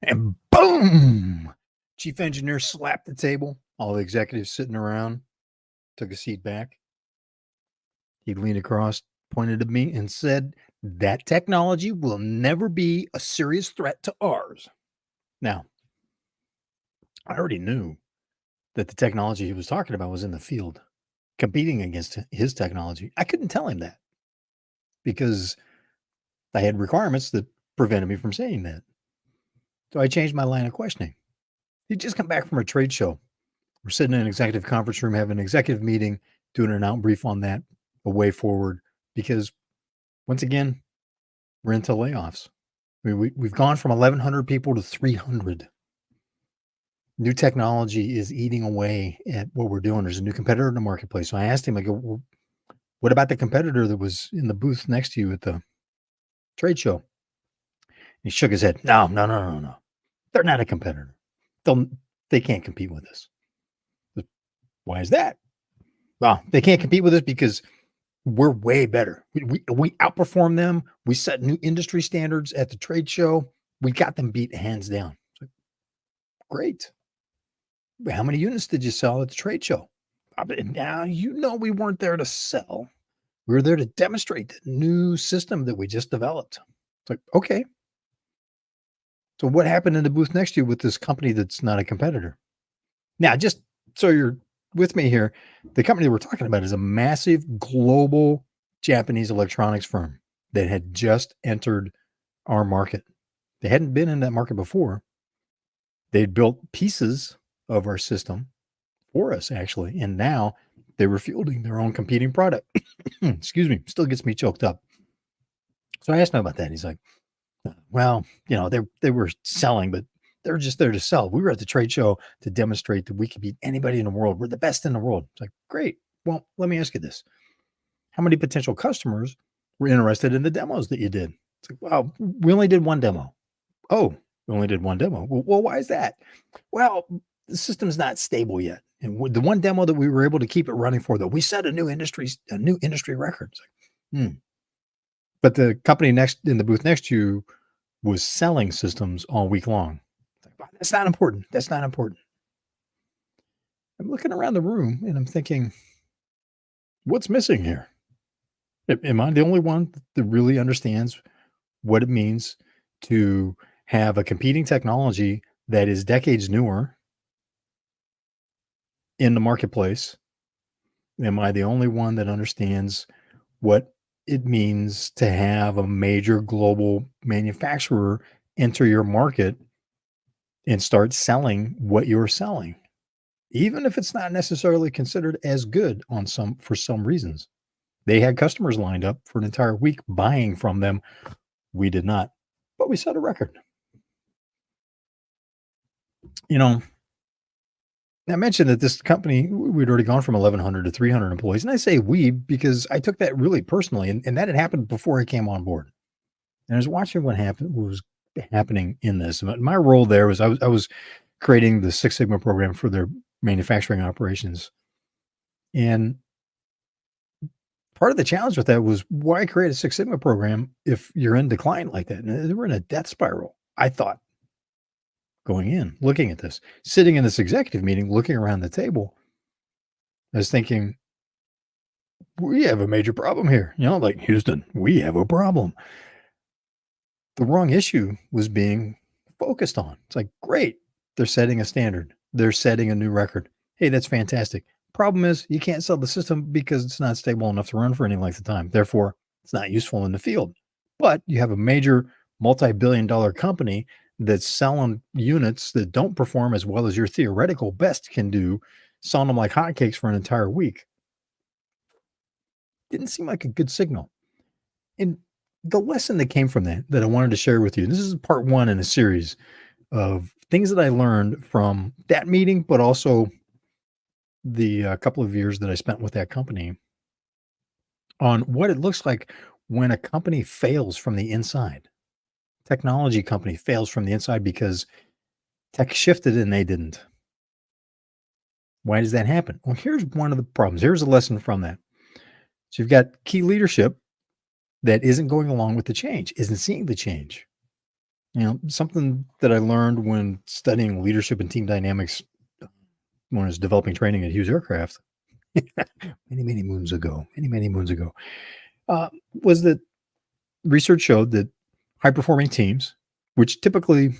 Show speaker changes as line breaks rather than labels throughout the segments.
And boom! Chief engineer slapped the table. All the executives sitting around took a seat back. He leaned across, pointed at me, and said, "That technology will never be a serious threat to ours." Now, I already knew that the technology he was talking about was in the field, competing against his technology. I couldn't tell him that because I had requirements that prevented me from saying that. So I changed my line of questioning. He'd just come back from a trade show. We're sitting in an executive conference room, having an executive meeting, doing an out brief on that, a way forward, because once again, we're into layoffs. We've gone from 1,100 people to 300. New technology is eating away at what we're doing. There's a new competitor in the marketplace. So I asked him, I go, well, what about the competitor that was in the booth next to you at the trade show? He shook his head. No, no, no, no, no. They're not a competitor. They can't compete with us. Why is that? Well, they can't compete with us because we're way better. We outperform them. We set new industry standards at the trade show. We got them beat hands down. Like, great. How many units did you sell at the trade show? Now, we weren't there to sell. We were there to demonstrate the new system that we just developed. It's like, okay. So what happened in the booth next to you with this company that's not a competitor? Now, just so you're with me here, the company we're talking about is a massive global Japanese electronics firm that had just entered our market. They hadn't been in that market before. They'd built pieces of our system for us, actually, and now they were fielding their own competing product. Excuse me, still gets me choked up. So I asked him about that. He's like, well, they were selling, but they were just there to sell. We were at the trade show to demonstrate that we could beat anybody in the world. We're the best in the world. It's like, great. Well, let me ask you this. How many potential customers were interested in the demos that you did? It's like, well, we only did one demo. Oh, we only did one demo. Well, why is that? Well, the system's not stable yet. And with the one demo that we were able to keep it running for, though, we set a new industry record. It's like, But the company next in the booth next to you was selling systems all week long. That's not important. That's not important. I'm looking around the room and I'm thinking, what's missing here? Am I the only one that really understands what it means to have a competing technology that is decades newer in the marketplace? Am I the only one that understands what it means to have a major global manufacturer enter your market and start selling what you're selling, even if it's not necessarily considered as good for some reasons? They had customers lined up for an entire week buying from them. We did not, but we set a record. I mentioned that this company, we'd already gone from 1,100 to 300 employees. And I say we because I took that really personally. And that had happened before I came on board. And I was watching what was happening in this. My role there was I was creating the Six Sigma program for their manufacturing operations. And part of the challenge with that was, why create a Six Sigma program if you're in decline like that? And we're in a death spiral, I thought, going in, looking at this, sitting in this executive meeting, looking around the table. I was thinking, we have a major problem here. Like, Houston, we have a problem. The wrong issue was being focused on. It's like, great, they're setting a standard. They're setting a new record. Hey, that's fantastic. Problem is, you can't sell the system because it's not stable enough to run for any length of time. Therefore, it's not useful in the field. But you have a major multi-billion-dollar company that's selling units that don't perform as well as your theoretical best can do, selling them like hotcakes for an entire week. Didn't seem like a good signal. And the lesson that came from that I wanted to share with you, this is part one in a series of things that I learned from that meeting, but also the couple of years that I spent with that company, on what it looks like when a company fails from the inside. Technology company fails from the inside because tech shifted and they didn't. Why does that happen? Well, here's one of the problems. Here's a lesson from that. So you've got key leadership that isn't going along with the change, isn't seeing the change. Something that I learned when studying leadership and team dynamics when I was developing training at Hughes Aircraft many moons ago, was that research showed that high performing teams, which typically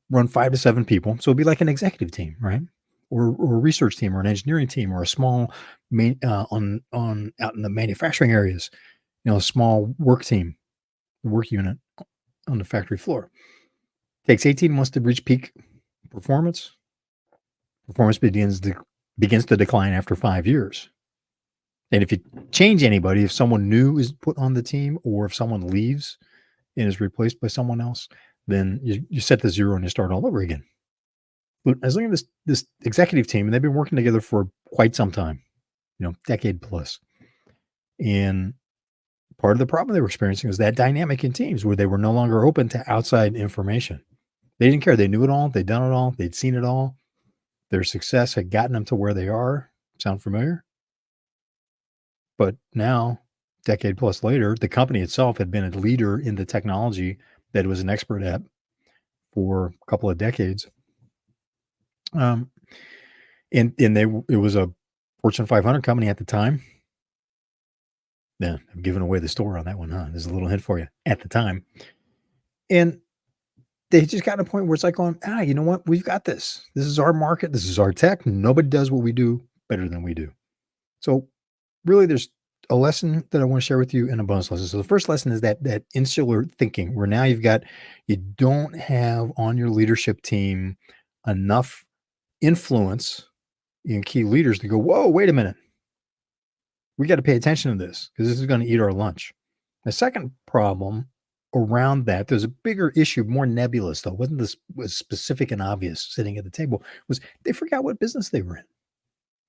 run 5 to 7 people, so it'd be like an executive team, right? Or a research team, or an engineering team, or a small on out in the manufacturing areas, a small work team, work unit on the factory floor. Takes 18 months to reach peak performance. Performance begins to decline after 5 years. And if you change anybody, if someone new is put on the team, or if someone leaves and is replaced by someone else, then you set the zero and you start all over again. But I was looking at this executive team, and they've been working together for quite some time, decade plus. And part of the problem they were experiencing was that dynamic in teams where they were no longer open to outside information. They didn't care. They knew it all. They'd done it all. They'd seen it all. Their success had gotten them to where they are. Sound familiar? But now, decade plus later, the company itself had been a leader in the technology that it was an expert at for a couple of decades. And it was a Fortune 500 company at the time. Yeah, I'm giving away the store on that one, huh? There's a little hint for you at the time. And they just got to a point where it's like going, you know what? We've got this. This is our market. This is our tech. Nobody does what we do better than we do. So really, there's a lesson that I want to share with you and a bonus lesson. So the first lesson is that insular thinking, where now you don't have on your leadership team enough influence in key leaders to go, whoa, wait a minute. We got to pay attention to this because this is going to eat our lunch. The second problem around that, there's a bigger issue, more nebulous though, wasn't this was specific and obvious sitting at the table, was they forgot what business they were in,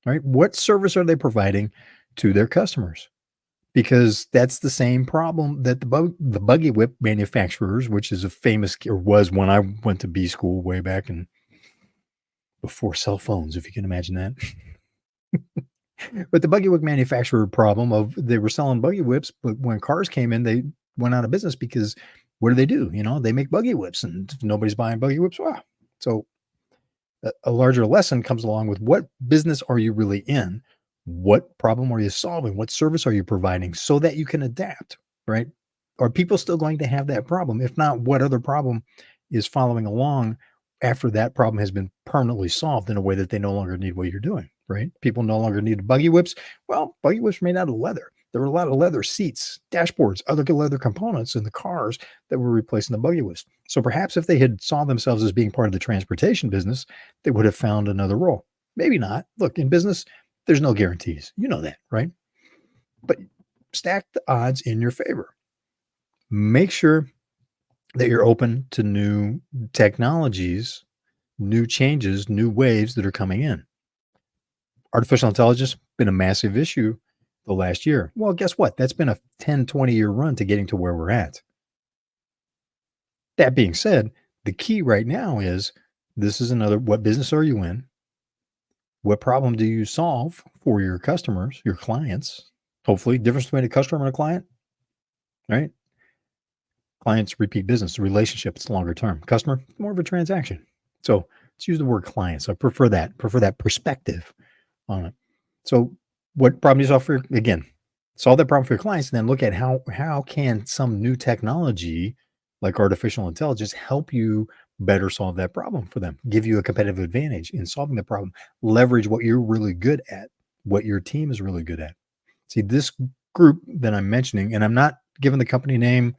right? What service are they providing to their customers? Because that's the same problem that the buggy whip manufacturers, which is a famous, or was when I went to B school way back and before cell phones, if you can imagine that. But the buggy whip manufacturer problem of they were selling buggy whips, but when cars came in, they went out of business because what do? They make buggy whips, and if nobody's buying buggy whips. Wow. So a larger lesson comes along with what business are you really in? What problem are you solving? What service are you providing so that you can adapt, right? Are people still going to have that problem? If not, what other problem is following along after that problem has been permanently solved in a way that they no longer need what you're doing, right? People no longer need buggy whips. Well, buggy whips were made out of leather. There were a lot of leather seats, dashboards, other leather components in the cars that were replacing the buggy whips. So perhaps if they had saw themselves as being part of the transportation business, they would have found another role. Maybe not. Look, in business, there's no guarantees. You know that, right? But stack the odds in your favor. Make sure that you're open to new technologies, new changes, new waves that are coming in. Artificial intelligence been a massive issue the last year. Well, guess what? That's been a 10, 20-year run to getting to where we're at. That being said, the key right now is this is another, what business are you in? What problem do you solve for your customers, your clients? Hopefully, difference between a customer and a client, right? Clients repeat business, the relationship, it's longer term. Customer, more of a transaction. So let's use the word clients. I prefer that perspective on it. So what problem do you solve for? Again, solve that problem for your clients, and then look at how can some new technology like artificial intelligence help you better solve that problem for them, give you a competitive advantage in solving the problem, leverage what you're really good at, what your team is really good at. See, this group that I'm mentioning, and I'm not giving the company name,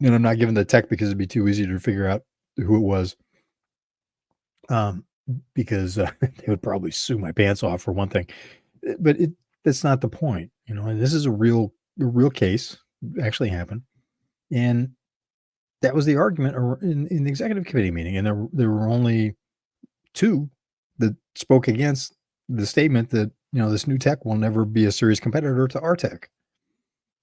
and I'm not giving the tech because it'd be too easy to figure out who it was. Because they would probably sue my pants off for one thing, but that's not the point. And this is a real case actually happened, and that was the argument in the executive committee meeting, and there were only 2 that spoke against the statement that this new tech will never be a serious competitor to our tech.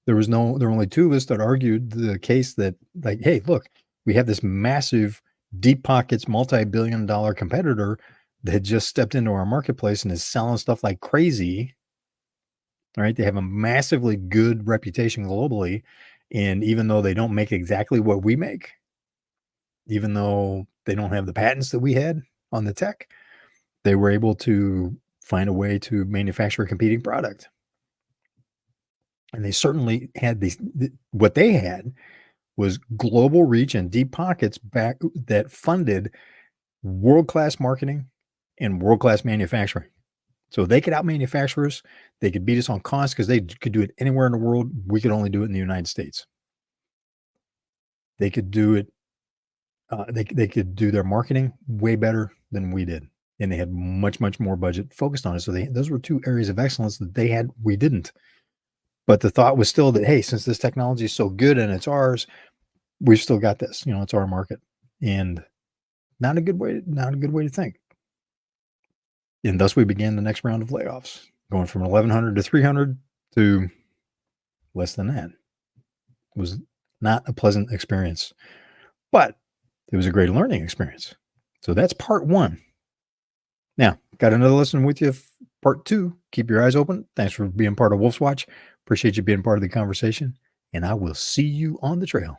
There were only 2 of us that argued the case that, like, hey, look, we have this massive deep pockets multi-billion-dollar competitor that just stepped into our marketplace and is selling stuff like crazy. Right? They have a massively good reputation globally, and even though they don't make exactly what we make, even though they don't have the patents that we had on the tech, they were able to find a way to manufacture a competing product. And they certainly had what they had was global reach and deep pockets back that funded world-class marketing and world-class manufacturing. So they could out-manufacture us. They could beat us on cost because they could do it anywhere in the world. We could only do it in the United States. They could do it. They could do their marketing way better than we did, and they had much more budget focused on it. So those were two areas of excellence that they had. We didn't. But the thought was still that, hey, since this technology is so good and it's ours, we've still got this. It's our market, and not a good way to think. And thus we began the next round of layoffs, going from 1,100 to 300 to less than that. It was not a pleasant experience, but it was a great learning experience. So that's part one. Now, got another lesson with you, part two. Keep your eyes open. Thanks for being part of Wolf's Watch. Appreciate you being part of the conversation, and I will see you on the trail.